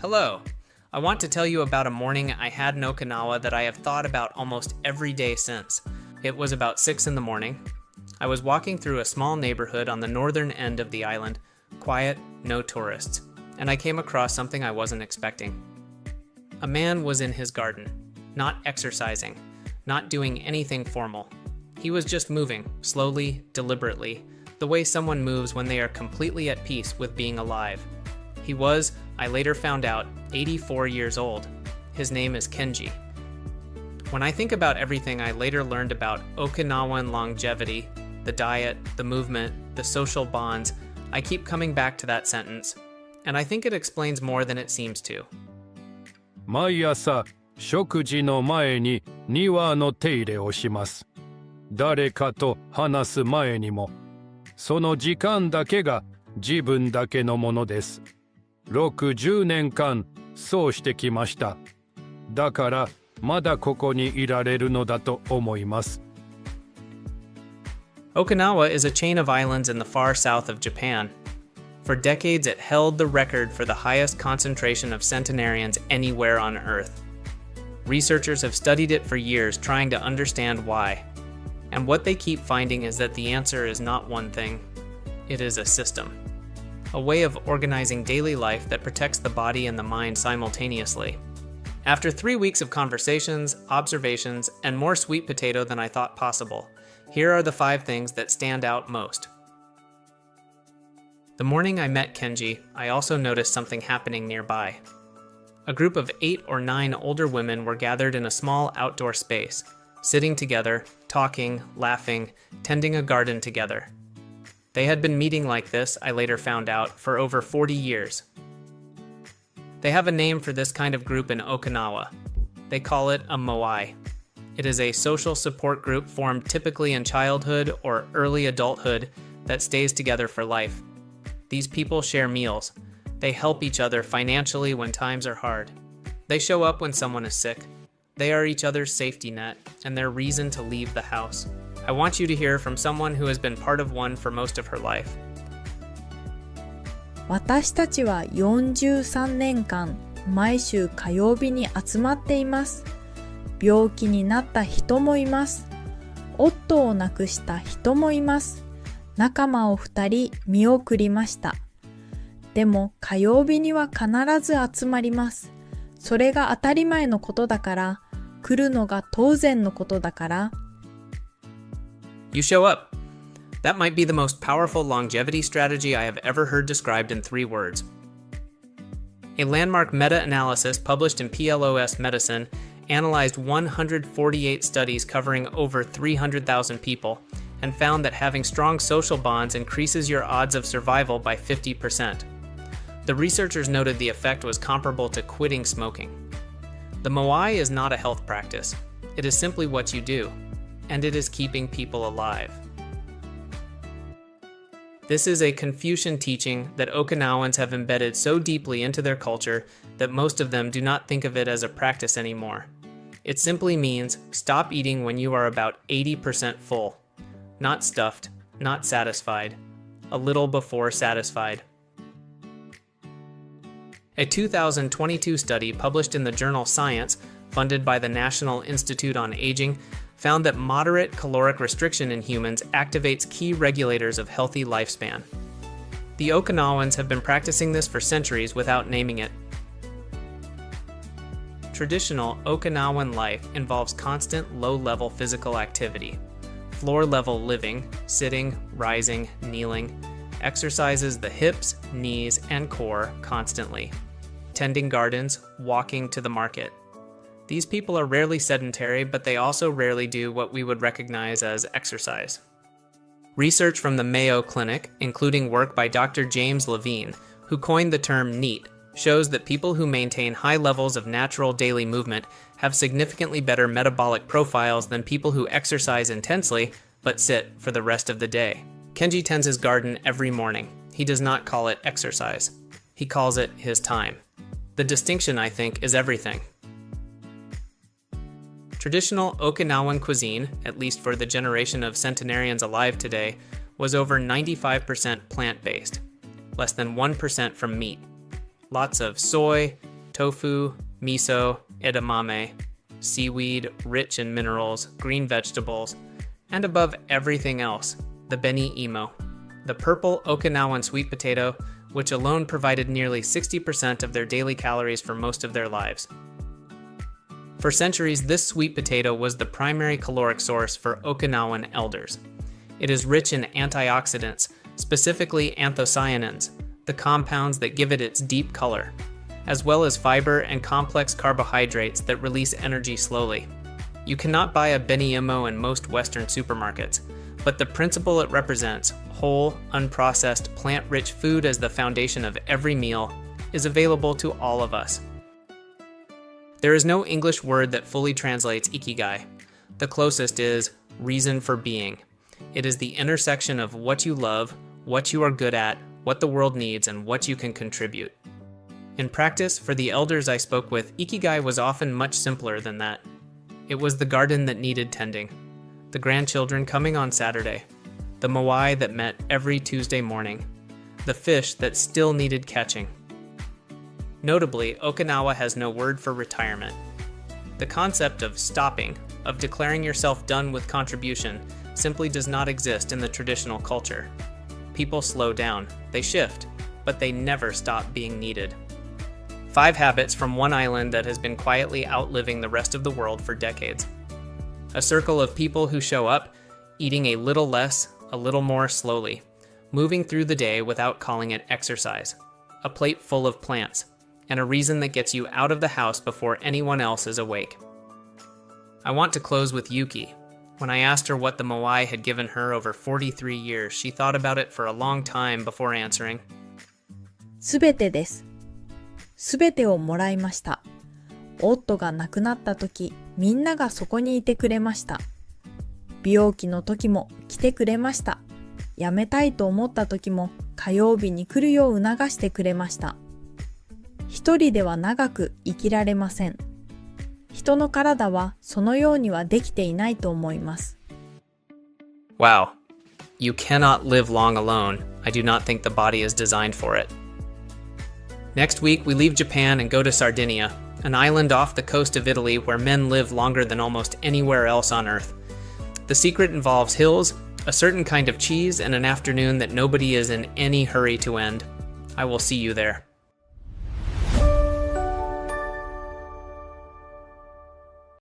Hello. I want to tell you about a morning I had in Okinawa that I have thought about almost every day since. It was about 6 in the morning. I was walking through a small neighborhood on the northern end of the island, quiet, no tourists, and I came across something I wasn't expecting. A man was in his garden, not exercising, not doing anything formal. He was just moving, slowly, deliberately, the way someone moves when they are completely at peace with being alive. He was, I later found out, 84 years old. His name is Kenji. When I think about everything I later learned about Okinawan longevity, the diet, the movement, the social bonds, I keep coming back to that sentence, and I think it explains more than it seems to. 毎朝、食事の前に庭の手入れをします。誰かと話す前にも、その時間だけが自分だけのものです。60年間そうしてきました。だからまだここにいられるのだと思います。Okinawa is a chain of islands in the far south of Japan. For decades, it held the record for the highest concentration of centenarians anywhere on Earth. Researchers have studied it for years, trying to understand why. And what they keep finding is that the answer is not one thing. It is a system. A way of organizing daily life that protects the body and the mind simultaneously. After 3 weeks of conversations, observations, and more sweet potato than I thought possible, here are the 5 things that stand out most. The morning I met Kenji, I also noticed something happening nearby. A group of 8 or 9 older women were gathered in a small outdoor space, sitting together, talking, laughing, tending a garden together. They had been meeting like this, I later found out, for over 40 years. They have a name for this kind of group in Okinawa. They call it a moai. It is a social support group formed typically in childhood or early adulthood that stays together for life. These people share meals. They help each other financially when times are hard. They show up when someone is sick. They are each other's safety net and their reason to leave the house. I want you to hear from someone who has been part of one for most of her life. 私たちは43年間、毎週火曜日に集まっています。病気になった人もいます。夫を亡くした人もいます。仲間を2人見送りました。でも火曜日には必ず集まります。それが当たり前のことだから、来るのが当然のことだから。You show up. That might be the most powerful longevity strategy I have ever heard described in 3 words. A landmark meta-analysis published in PLOS Medicine analyzed 148 studies covering over 300,000 people and found that having strong social bonds increases your odds of survival by 50%. The researchers noted the effect was comparable to quitting smoking. The moai is not a health practice. It is simply what you do, and it is keeping people alive. This is a Confucian teaching that Okinawans have embedded so deeply into their culture that most of them do not think of it as a practice anymore. It simply means stop eating when you are about 80% full. Not stuffed, not satisfied. A little before satisfied. A 2022 study published in the journal Science, funded by the National Institute on Aging, found that moderate caloric restriction in humans activates key regulators of healthy lifespan. The Okinawans have been practicing this for centuries without naming it. Traditional Okinawan life involves constant low-level physical activity. Floor-level living, sitting, rising, kneeling, exercises the hips, knees, and core constantly. Tending gardens, walking to the market. These people are rarely sedentary, but they also rarely do what we would recognize as exercise. Research from the Mayo Clinic, including work by Dr. James Levine, who coined the term NEAT, shows that people who maintain high levels of natural daily movement have significantly better metabolic profiles than people who exercise intensely but sit for the rest of the day. Kenji tends his garden every morning. He does not call it exercise. He calls it his time. The distinction, I think, is everything. Traditional Okinawan cuisine, at least for the generation of centenarians alive today, was over 95% plant-based, less than 1% from meat. Lots of soy, tofu, miso, edamame, seaweed rich in minerals, green vegetables, and above everything else, the beni imo, the purple Okinawan sweet potato, which alone provided nearly 60% of their daily calories for most of their lives. For centuries, this sweet potato was the primary caloric source for Okinawan elders. It is rich in antioxidants, specifically anthocyanins, the compounds that give it its deep color, as well as fiber and complex carbohydrates that release energy slowly. You cannot buy a beni imo in most Western supermarkets, but the principle it represents, whole, unprocessed, plant-rich food as the foundation of every meal, is available to all of us. There is no English word that fully translates Ikigai. The closest is reason for being. It is the intersection of what you love, what you are good at, what the world needs, and what you can contribute. In practice, for the elders I spoke with, Ikigai was often much simpler than that. It was the garden that needed tending, the grandchildren coming on Saturday, the moai that met every Tuesday morning, the fish that still needed catching. Notably, Okinawa has no word for retirement. The concept of stopping, of declaring yourself done with contribution, simply does not exist in the traditional culture. People slow down, they shift, but they never stop being needed. 5 habits from one island that has been quietly outliving the rest of the world for decades. A circle of people who show up, eating a little less, a little more slowly, moving through the day without calling it exercise. A plate full of plants, and a reason that gets you out of the house before anyone else is awake. I want to close with Yuki. When I asked her what the moai had given her over 43 years, she thought about it for a long time before answering. すべてです。すべてをもらいました。夫が亡くなった時、みんながそこにいてくれました。病気の時も来てくれました。辞めたいと思った時も火曜日に来るよう促してくれました。一人では長く生きられません。人の体はそのようにはできていないと思います。Wow. You cannot live long alone. I do not think the body is designed for it. Next week, we leave Japan and go to Sardinia, an island off the coast of Italy where men live longer than almost anywhere else on Earth. The secret involves hills, a certain kind of cheese, and an afternoon that nobody is in any hurry to end. I will see you there.